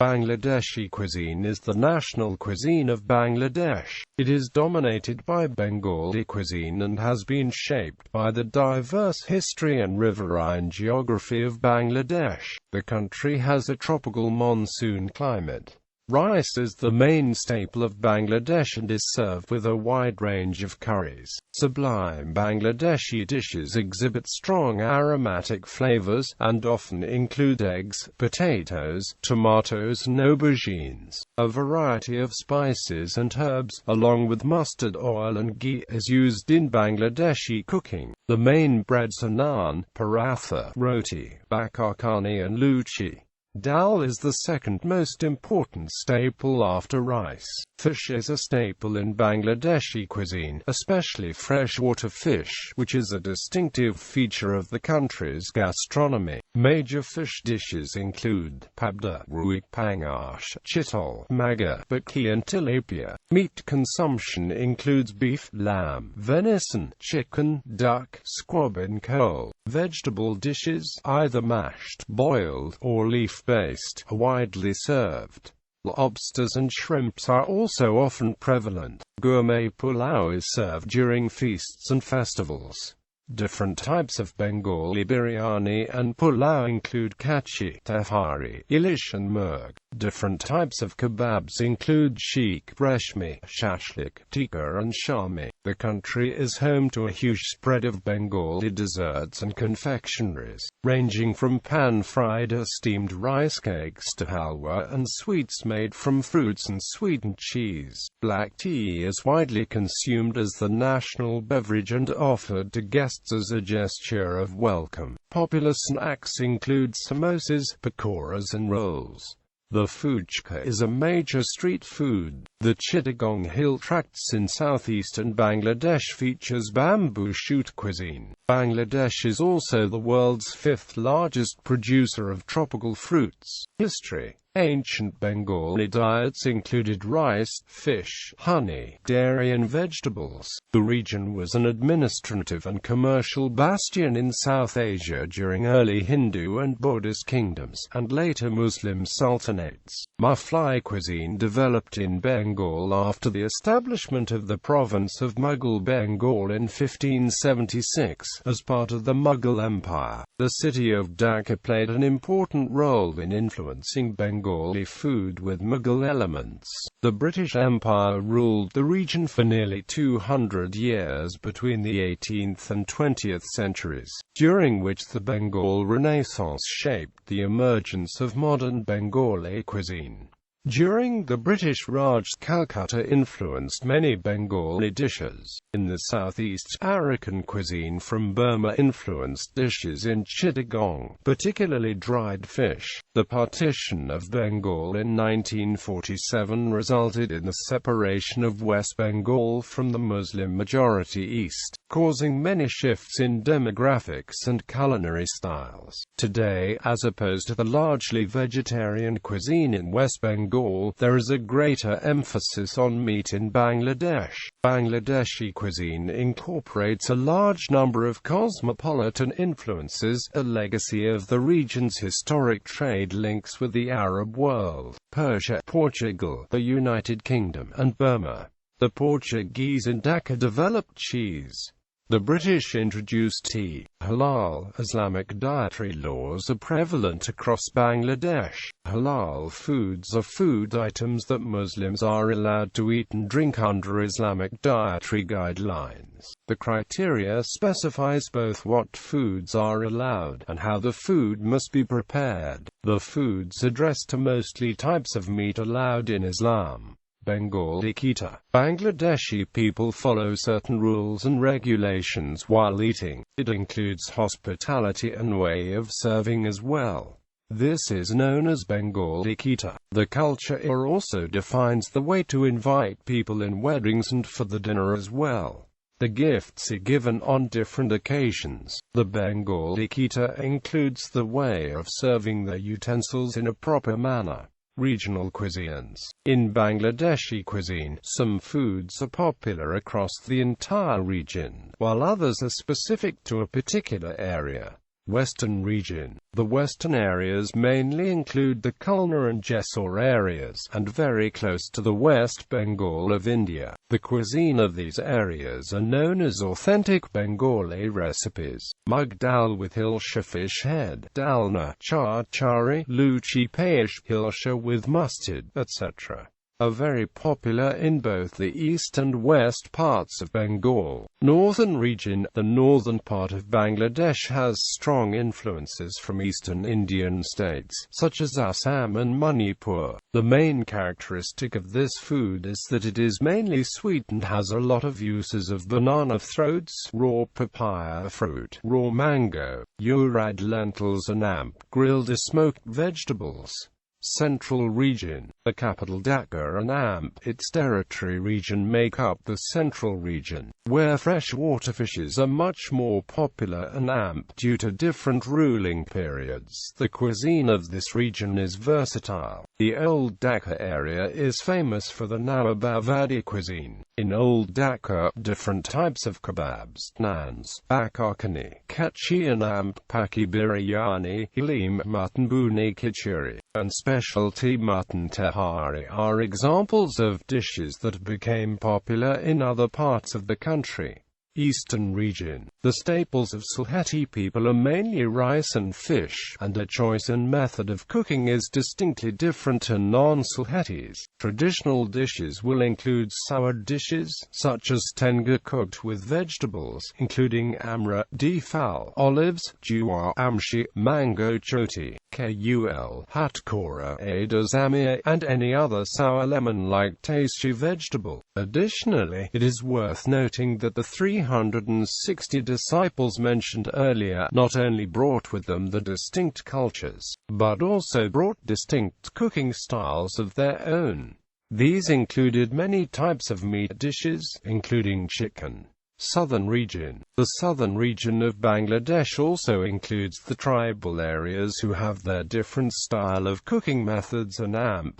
Bangladeshi cuisine is the national cuisine of Bangladesh. It is dominated by Bengali cuisine and has been shaped by the diverse history and riverine geography of Bangladesh. The country has a tropical monsoon climate. Rice is the main staple of Bangladesh and is served with a wide range of curries. Sublime Bangladeshi dishes exhibit strong aromatic flavors, and often include eggs, potatoes, tomatoes and aubergines. A variety of spices and herbs, along with mustard oil and ghee, is used in Bangladeshi cooking. The main breads are naan, paratha, roti, bakar khani and luchi. Dal is the second most important staple after rice. Fish is a staple in Bangladeshi cuisine, especially freshwater fish, which is a distinctive feature of the country's gastronomy. Major fish dishes include pabda, ruik pangash, chitol, maga, baki and tilapia. Meat consumption includes beef, lamb, venison, chicken, duck, squab and coal. Vegetable dishes, either mashed, boiled, or leaf-based, are widely served. Lobsters and shrimps are also often prevalent. Gourmet pulao is served during feasts and festivals. Different types of Bengali biryani and pulao include kachi, tehari, ilish and murg. Different types of kebabs include sheikh, reshmi, shashlik, tikka and shami. The country is home to a huge spread of Bengali desserts and confectionaries, ranging from pan-fried or steamed rice cakes to halwa and sweets made from fruits and sweetened cheese. Black tea is widely consumed as the national beverage and offered to guests as a gesture of welcome. Popular snacks include samosas, pakoras and rolls. The fuchka is a major street food. The Chittagong Hill Tracts in southeastern Bangladesh features bamboo shoot cuisine. Bangladesh is also the world's fifth largest producer of tropical fruits. History. Ancient Bengali diets included rice, fish, honey, dairy and vegetables. The region was an administrative and commercial bastion in South Asia during early Hindu and Buddhist kingdoms, and later Muslim sultanates. Muflai cuisine developed in Bengal after the establishment of the province of Mughal Bengal in 1576, as part of the Mughal Empire. The city of Dhaka played an important role in influencing Bengali food with Mughal elements. The British Empire ruled the region for nearly 200 years between the 18th and 20th centuries, during which the Bengal Renaissance shaped the emergence of modern Bengali cuisine. During the British Raj, Calcutta influenced many Bengali dishes. In the southeast, Arakan cuisine from Burma influenced dishes in Chittagong, particularly dried fish. The partition of Bengal in 1947 resulted in the separation of West Bengal from the Muslim-majority East, causing many shifts in demographics and culinary styles. Today, as opposed to the largely vegetarian cuisine in West Bengal, there is a greater emphasis on meat in Bangladesh. Bangladeshi cuisine incorporates a large number of cosmopolitan influences, a legacy of the region's historic trade links with the Arab world, Persia, Portugal, the United Kingdom, and Burma. The Portuguese in Dhaka developed cheese. The British introduced tea. Halal Islamic dietary laws are prevalent across Bangladesh. Halal foods are food items that Muslims are allowed to eat and drink under Islamic dietary guidelines. The criteria specifies both what foods are allowed and how the food must be prepared. The foods address to mostly types of meat allowed in Islam. Bengali.It. Bangladeshi people follow certain rules and regulations while eating. It includes hospitality and way of serving as well. This is known as Bengali.It. The culture also defines the way to invite people in weddings and for the dinner as well. The gifts are given on different occasions. The Bengali.It includes the way of serving the utensils in a proper manner. Regional cuisines. In Bangladeshi cuisine, some foods are popular across the entire region, while others are specific to a particular area. Western region. The western areas mainly include the Khulna and Jessore areas, and very close to the West Bengal of India. The cuisine of these areas are known as authentic Bengali recipes. Mug dal with hilsha fish head, dalna, chari, luchi paish, hilsha with mustard, etc. are very popular in both the east and west parts of Bengal. Northern region. The northern part of Bangladesh has strong influences from eastern Indian states, such as Assam and Manipur. The main characteristic of this food is that it is mainly sweet and has a lot of uses of banana throats, raw papaya fruit, raw mango, urad lentils and grilled smoked vegetables. Central region. The capital Dhaka and its territory region make up the central region, where freshwater fishes are much more popular, and due to different ruling periods. The cuisine of this region is versatile. The Old Dhaka area is famous for the Nawabavadi cuisine. In Old Dhaka, different types of kebabs, naans, bakakani, kachi and paki biryani, halim, mutton buni khichuri, and specialty mutton tehari are examples of dishes that became popular in other parts of the country. Eastern region. The staples of Sylheti people are mainly rice and fish, and their choice and method of cooking is distinctly different to non-Sylhetis. Traditional dishes will include sour dishes, such as tenga cooked with vegetables, including amra, difal, olives, jua, amshi, mango choti, kul, hatkora, adazamia, and any other sour lemon-like tasty vegetable. Additionally, it is worth noting that the 360 disciples mentioned earlier not only brought with them the distinct cultures, but also brought distinct cooking styles of their own. These included many types of meat dishes, including chicken. Southern region. The southern region of Bangladesh also includes the tribal areas who have their different style of cooking methods and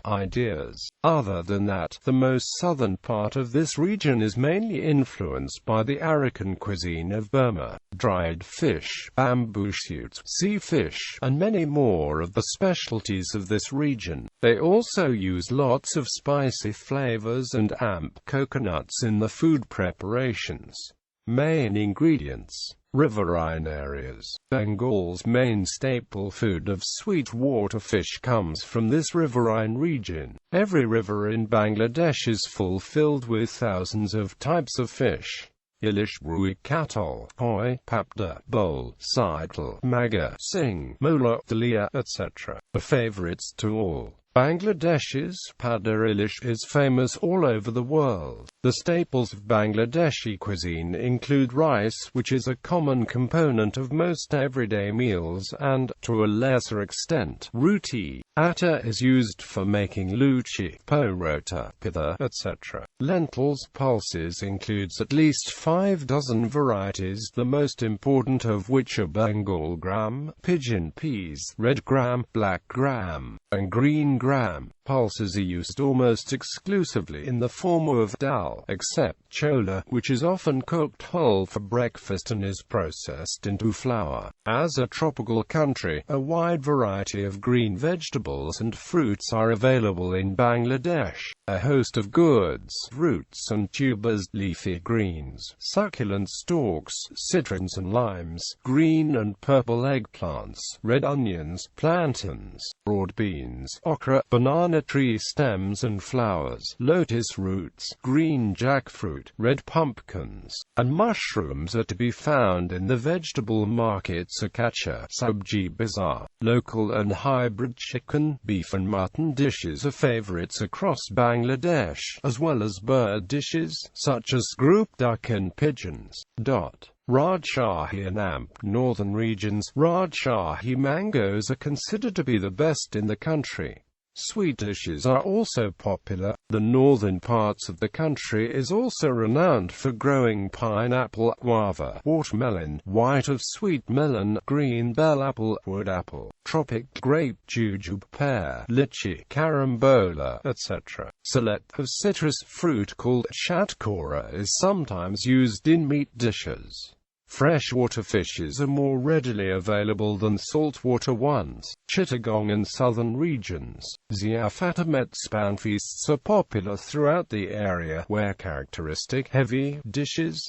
ideas. Other than that, the most southern part of this region is mainly influenced by the Arakan cuisine of Burma, dried fish, bamboo shoots, sea fish, and many more of the specialties of this region. They also use lots of spicy flavors and coconuts in the food preparations. Main ingredients. Riverine areas. Bengal's main staple food of sweet-water fish comes from this riverine region. Every river in Bangladesh is filled with thousands of types of fish. Ilish, rui, katol, koi, papda, bole, sidle, maga, sing, mola, dalia, etc. The favorites to all. Bangladesh's pada ilish is famous all over the world. The staples of Bangladeshi cuisine include rice, which is a common component of most everyday meals, and, to a lesser extent, roti. Atta is used for making luchi, porota, pitha, etc. Lentils pulses includes at least 5 dozen varieties, the most important of which are Bengal gram, pigeon peas, red gram, black gram, and green gram. Pulses are used almost exclusively in the form of dal, except chola, which is often cooked whole for breakfast and is processed into flour. As a tropical country, a wide variety of green vegetables and fruits are available in Bangladesh. A host of goods, roots and tubers, leafy greens, succulent stalks, citrons and limes, green and purple eggplants, red onions, plantains, broad beans, okra, banana tree stems and flowers, lotus roots, green jackfruit, red pumpkins, and mushrooms are to be found in the vegetable markets Akacha, Sabji Bazaar. Local and hybrid chicken, beef and mutton dishes are favorites across Bangladesh, as well as bird dishes, such as group duck and pigeons. Rajshahi and northern regions. Rajshahi mangoes are considered to be the best in the country. Sweet dishes are also popular. The northern parts of the country is also renowned for growing pineapple, guava, watermelon, white of sweet melon, green bell apple, wood apple, tropic grape, jujube, pear, lychee, carambola, etc. Select of citrus fruit called shatkora is sometimes used in meat dishes. Freshwater fishes are more readily available than saltwater ones. Chittagong and southern regions. Ziafatamet span feasts are popular throughout the area, where characteristic heavy dishes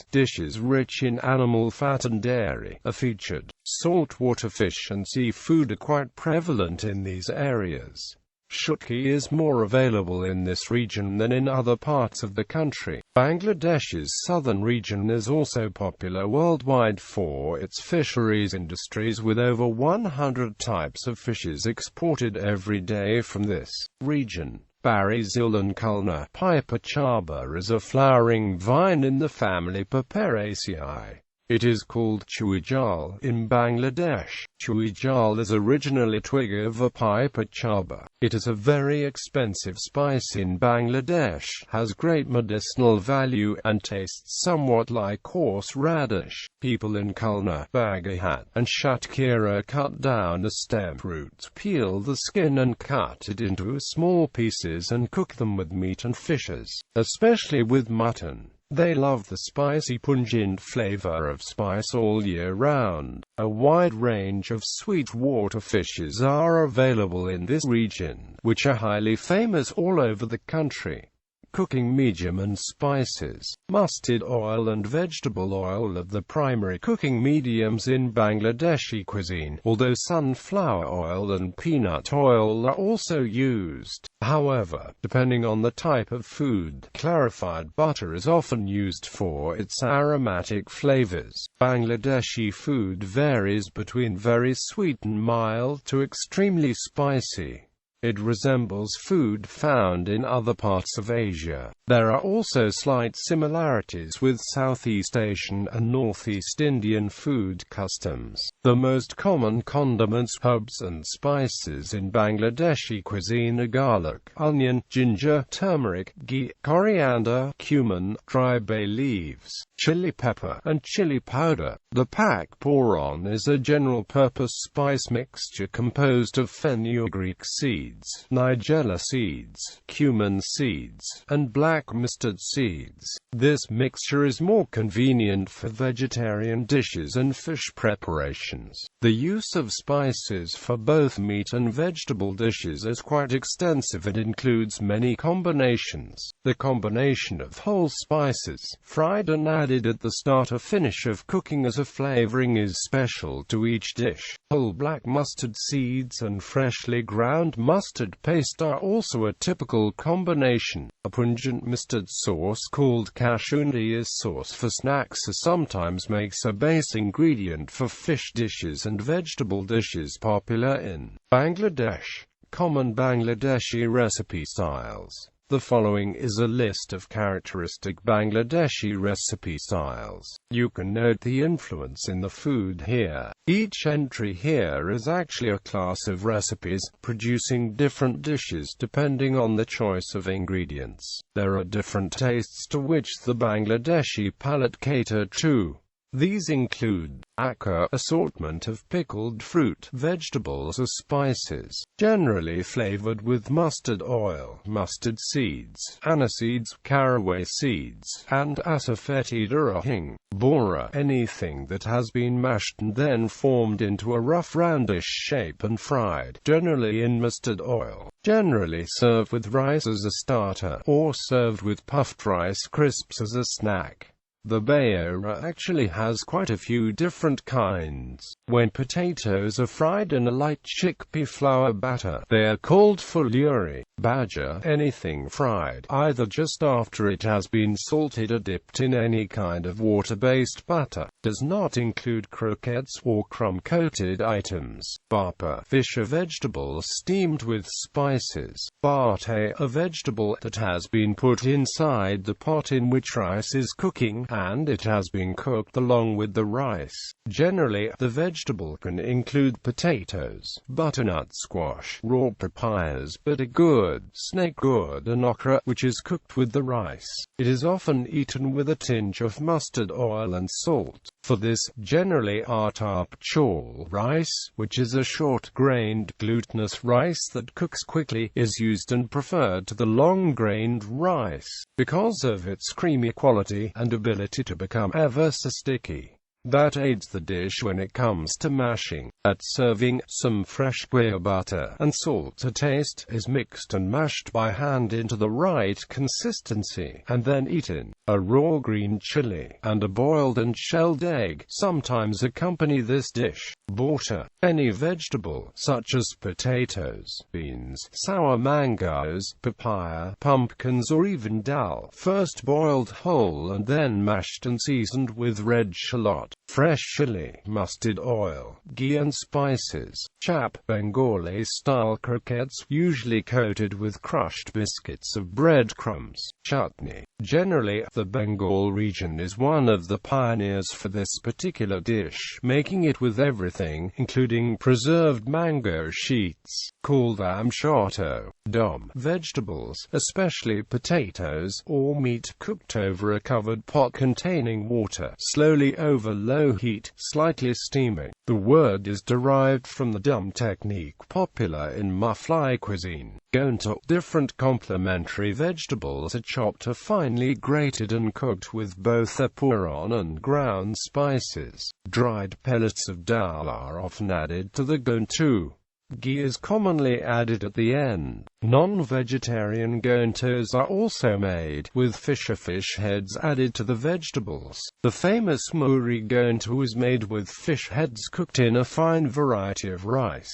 rich in animal fat and dairy are featured. Saltwater fish and seafood are quite prevalent in these areas. Shutki is more available in this region than in other parts of the country. Bangladesh's southern region is also popular worldwide for its fisheries industries, with over 100 types of fishes exported every day from this region. Barizil Kulna Piper Chaba is a flowering vine in the family Paperaceae. It is called chuijal in Bangladesh. Chuijal is originally a twig of a piper chaba. It is a very expensive spice in Bangladesh, has great medicinal value, and tastes somewhat like horseradish. People in Kulna, Bagahat, and Shatkira cut down the stem roots, peel the skin and cut it into small pieces and cook them with meat and fishes, especially with mutton. They love the spicy pungent flavor of spice all year round. A wide range of sweet-water fishes are available in this region, which are highly famous all over the country. Cooking medium and spices. Mustard oil and vegetable oil are the primary cooking mediums in Bangladeshi cuisine, although sunflower oil and peanut oil are also used. However, depending on the type of food, clarified butter is often used for its aromatic flavors. Bangladeshi food varies between very sweet and mild to extremely spicy. It resembles food found in other parts of Asia. There are also slight similarities with Southeast Asian and Northeast Indian food customs. The most common condiments, herbs and spices in Bangladeshi cuisine are garlic, onion, ginger, turmeric, ghee, coriander, cumin, dry bay leaves, chili pepper, and chili powder. The pak poron is a general-purpose spice mixture composed of fenugreek seeds, nigella seeds, cumin seeds, and black mustard seeds. This mixture is more convenient for vegetarian dishes and fish preparations. The use of spices for both meat and vegetable dishes is quite extensive and includes many combinations. The combination of whole spices, fried and added at the start or finish of cooking as a flavoring, is special to each dish. Whole black mustard seeds and freshly ground mustard paste are also a typical combination. A pungent mustard sauce called kashundi sauce for snacks sometimes makes a base ingredient for fish dishes and vegetable dishes popular in Bangladesh. Common Bangladeshi recipe styles. The following is a list of characteristic Bangladeshi recipe styles. You can note the influence in the food here. Each entry here is actually a class of recipes, producing different dishes depending on the choice of ingredients. There are different tastes to which the Bangladeshi palate cater to. These include akar, assortment of pickled fruit, vegetables or spices, generally flavored with mustard oil, mustard seeds, aniseeds, caraway seeds, and asafoetida or hing. Bora, anything that has been mashed and then formed into a rough roundish shape and fried, generally in mustard oil. Generally served with rice as a starter, or served with puffed rice crisps as a snack. The bayora actually has quite a few different kinds. When potatoes are fried in a light chickpea flour batter, they are called fuluri. Bhaja, anything fried, either just after it has been salted or dipped in any kind of water-based batter, does not include croquettes or crumb-coated items. Bapa, fish or vegetable steamed with spices. Bate, a vegetable that has been put inside the pot in which rice is cooking, and it has been cooked along with the rice. Generally, the vegetable can include potatoes, butternut squash, raw papayas, bitter gourd, snake gourd, and okra, which is cooked with the rice. It is often eaten with a tinge of mustard oil and salt. For this, generally atap chol rice, which is a short-grained glutinous rice that cooks quickly, is used and preferred to the long-grained rice, because of its creamy quality and ability to become ever so sticky. that aids the dish when it comes to mashing. At serving, some fresh ghee butter and salt to taste is mixed and mashed by hand into the right consistency, and then eaten. A raw green chili and a boiled and shelled egg sometimes accompany this dish. Water. Any vegetable, such as potatoes, beans, sour mangoes, papaya, pumpkins or even dal, first boiled whole and then mashed and seasoned with red shallot, fresh chili, mustard oil, ghee and spices. Chap. Bengali-style croquettes, usually coated with crushed biscuits of breadcrumbs. Chutney. Generally, the Bengal region is one of the pioneers for this particular dish, making it with everything, including preserved mango sheets, called amshato, dom, vegetables, especially potatoes, or meat, cooked over a covered pot containing water, slowly over low heat, slightly steaming. The word is derived from the dum technique popular in Muflai cuisine. Gonto. Different complementary vegetables are chopped or finely grated and cooked with both a puran and ground spices. Dried pellets of dal are often added to the gonto. Ghee is commonly added at the end. Non-vegetarian gontos are also made, with fish or fish heads added to the vegetables. The famous muri gonto is made with fish heads cooked in a fine variety of rice.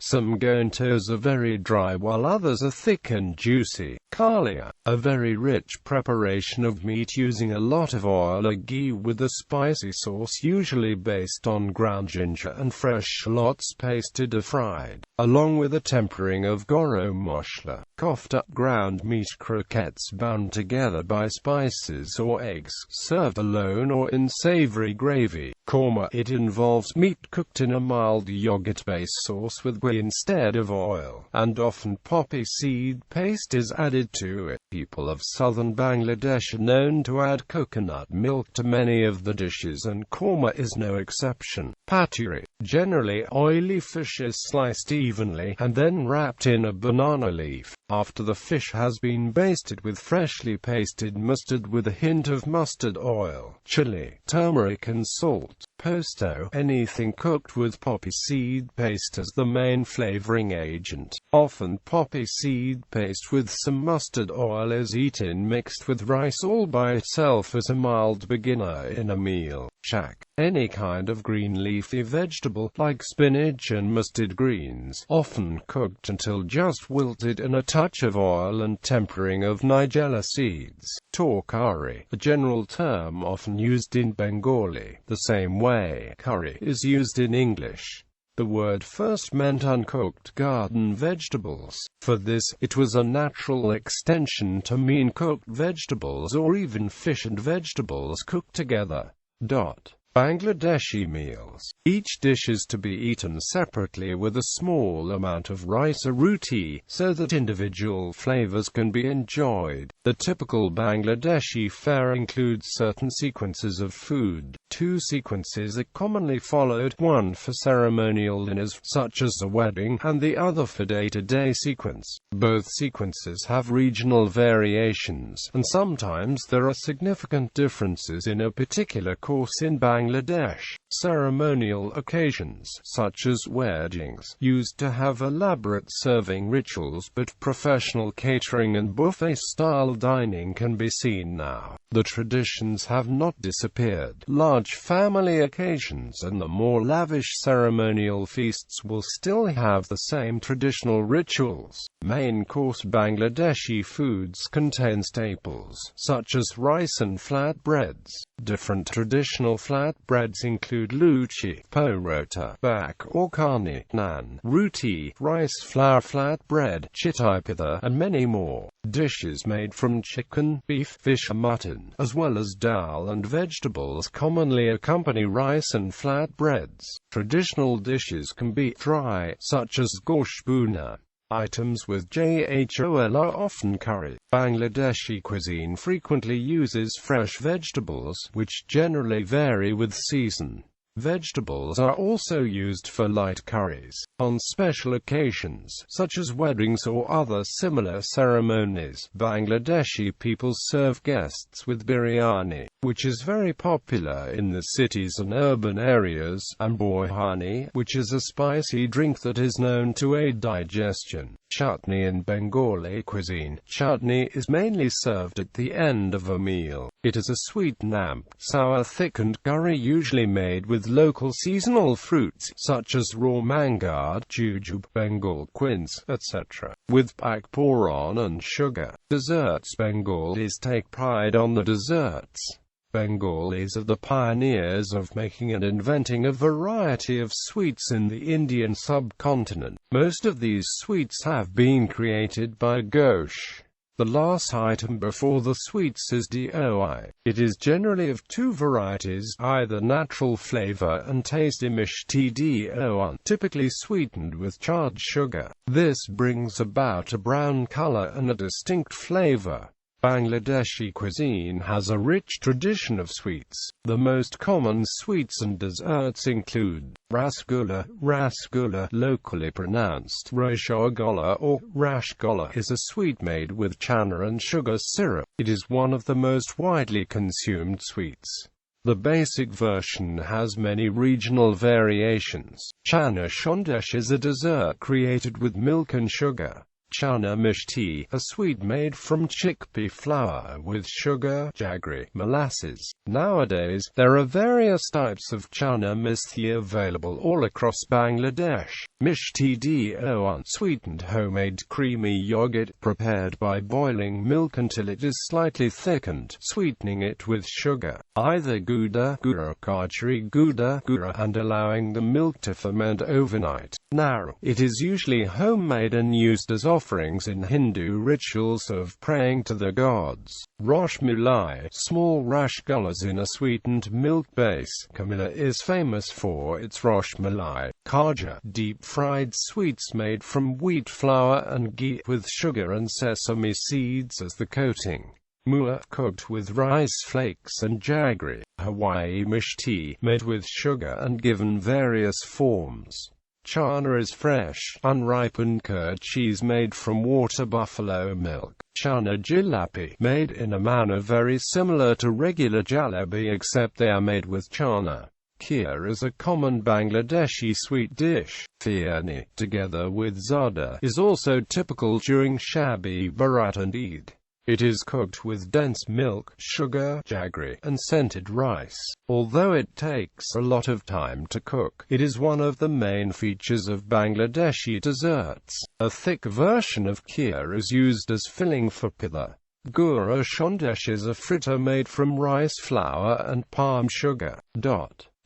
Some gontos are very dry while others are thick and juicy. Kalia, a very rich preparation of meat using a lot of oil or ghee with a spicy sauce usually based on ground ginger and fresh shallots pasted or fried, along with a tempering of garam masala. Kofta, ground meat croquettes bound together by spices or eggs, served alone or in savory gravy. Korma, it involves meat cooked in a mild yogurt-based sauce with ghee instead of oil, and often poppy seed paste is added to it. People of southern Bangladesh are known to add coconut milk to many of the dishes, and korma is no exception. Paturi. Generally, oily fish is sliced evenly, and then wrapped in a banana leaf. After the fish has been basted with freshly pasted mustard with a hint of mustard oil, chili, turmeric and salt. Posto, anything cooked with poppy seed paste as the main flavoring agent. Often poppy seed paste with some mustard oil is eaten mixed with rice all by itself as a mild beginner in a meal. Shak, any kind of green leafy vegetable, like spinach and mustard greens, often cooked until just wilted in a touch of oil and tempering of nigella seeds. Torkari, a general term often used in Bengali, the same way curry is used in English. The word first meant uncooked garden vegetables. For this, it was a natural extension to mean cooked vegetables or even fish and vegetables cooked together. Bangladeshi meals. Each dish is to be eaten separately with a small amount of rice or roti, so that individual flavors can be enjoyed. The typical Bangladeshi fare includes certain sequences of food. Two sequences are commonly followed, one for ceremonial dinners, such as a wedding, and the other for day-to-day sequence. Both sequences have regional variations, and sometimes there are significant differences in a particular course in Bangladesh. Ceremonial occasions, such as weddings, used to have elaborate serving rituals, but professional catering and buffet-style dining can be seen now. The traditions have not disappeared. Large family occasions and the more lavish ceremonial feasts will still have the same traditional rituals. Main course Bangladeshi foods contain staples, such as rice and flatbreads. Different traditional flatbreads include luchi, porota, bak or khani, naan, roti, rice flour flatbread, chitipitha, and many more. Dishes made from chicken, beef, fish or mutton, as well as dal and vegetables commonly accompany rice and flatbreads. Traditional dishes can be dry, such as gosh buna. Items with jhol are often curry. Bangladeshi cuisine frequently uses fresh vegetables, which generally vary with season. Vegetables are also used for light curries. On special occasions, such as weddings or other similar ceremonies, Bangladeshi people serve guests with biryani, which is very popular in the cities and urban areas, and boihani, which is a spicy drink that is known to aid digestion. Chutney in Bengali cuisine. Chutney is mainly served at the end of a meal. It is a sweet namp, sour thickened curry usually made with local seasonal fruits, such as raw mango, jujube, Bengal quince, etc., with pakporon and sugar. Desserts. Bengalis take pride on the desserts. Bengalis are the pioneers of making and inventing a variety of sweets in the Indian subcontinent. Most of these sweets have been created by Ghosh. The last item before the sweets is doi. It is generally of two varieties, either natural flavor and tasty mishti doi, typically sweetened with charred sugar. This brings about a brown color and a distinct flavor. Bangladeshi cuisine has a rich tradition of sweets. The most common sweets and desserts include rasgulla. Rasgulla, locally pronounced rasgulla or rashgolla, is a sweet made with chana and sugar syrup. It is one of the most widely consumed sweets. The basic version has many regional variations. Chana shondesh is a dessert created with milk and sugar. Chana mishti, a sweet made from chickpea flour with sugar, jaggery, molasses. Nowadays, there are various types of chana mishti available all across Bangladesh. Mishti doi, sweetened homemade creamy yogurt, prepared by boiling milk until it is slightly thickened, sweetening it with sugar, either gouda, kajri, gouda, and allowing the milk to ferment overnight. Naru, it is usually homemade and used as offerings in Hindu rituals of praying to the gods. Rosh Malai, small rasgullas in a sweetened milk base. Kamila is famous for its Rosh Malai. Khaja, deep-fried sweets made from wheat flour and ghee, with sugar and sesame seeds as the coating. Mua, cooked with rice flakes and jaggery. Hawaii mishti, made with sugar and given various forms. Chana is fresh, unripened curd cheese made from water buffalo milk. Chana jalebi, made in a manner very similar to regular jalebi except they are made with chana. Kheer is a common Bangladeshi sweet dish. Firni, together with zada, is also typical during Shabi Barat and Eid. It is cooked with dense milk, sugar, jaggery, and scented rice. Although it takes a lot of time to cook, it is one of the main features of Bangladeshi desserts. A thick version of kheer is used as filling for pitha. Gura shondesh is a fritter made from rice flour and palm sugar.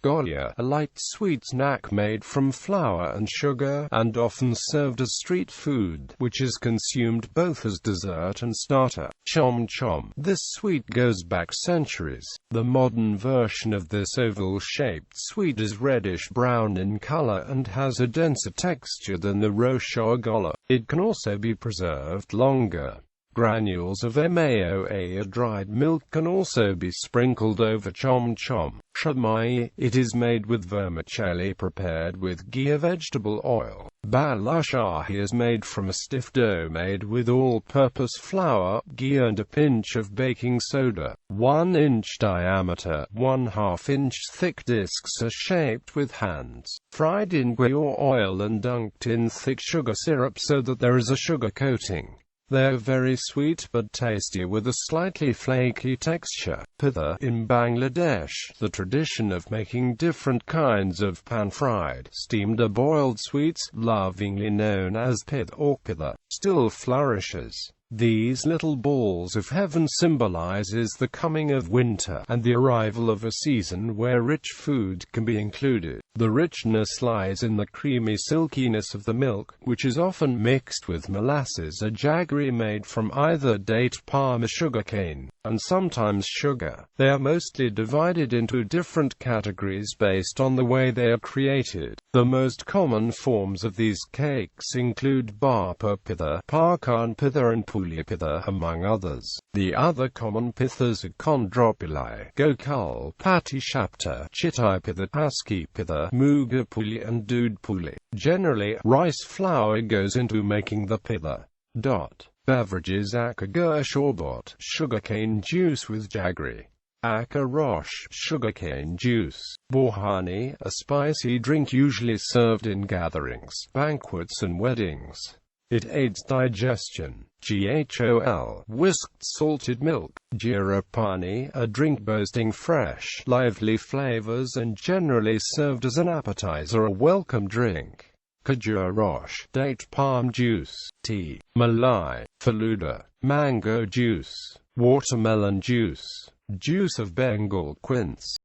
Golia, a light sweet snack made from flour and sugar, and often served as street food, which is consumed both as dessert and starter. Chom chom. This sweet goes back centuries. The modern version of this oval-shaped sweet is reddish-brown in color and has a denser texture than the rasgulla. It can also be preserved longer. Granules of maoa, dried milk, can also be sprinkled over chom chom. Shamai, it is made with vermicelli prepared with ghee or vegetable oil. Balushahi is made from a stiff dough made with all-purpose flour, ghee and a pinch of baking soda. 1-inch diameter, 1/2-inch thick discs are shaped with hands, fried in ghee or oil and dunked in thick sugar syrup so that there is a sugar coating. They are very sweet but tasty with a slightly flaky texture. Pitha. In Bangladesh, the tradition of making different kinds of pan-fried, steamed or boiled sweets, lovingly known as pitha or pitha, still flourishes. These little balls of heaven symbolizes the coming of winter and the arrival of a season where rich food can be included. The richness lies in the creamy silkiness of the milk, which is often mixed with molasses or jaggery made from either date palm or sugarcane. and sometimes sugar. They are mostly divided into different categories based on the way they are created. The most common forms of these cakes include bapa pitha, pakan pitha and puli pitha, among others. The other common pithas are kondropili, gokul, patishapta, chitai pitha, aski pitha, muga puli and dood puli. Generally, rice flour goes into making the pitha. Beverages: akagur shorbot, sugarcane juice with jaggery. Aka rosh, sugarcane juice. Borhani, a spicy drink usually served in gatherings, banquets and weddings. It aids digestion. Ghol, whisked salted milk. Jeera pani, a drink boasting fresh, lively flavors and generally served as an appetizer or welcome drink. Khajur rosh, date palm juice. Tea. Malai, faluda, mango juice. Watermelon juice. Juice of Bengal quince.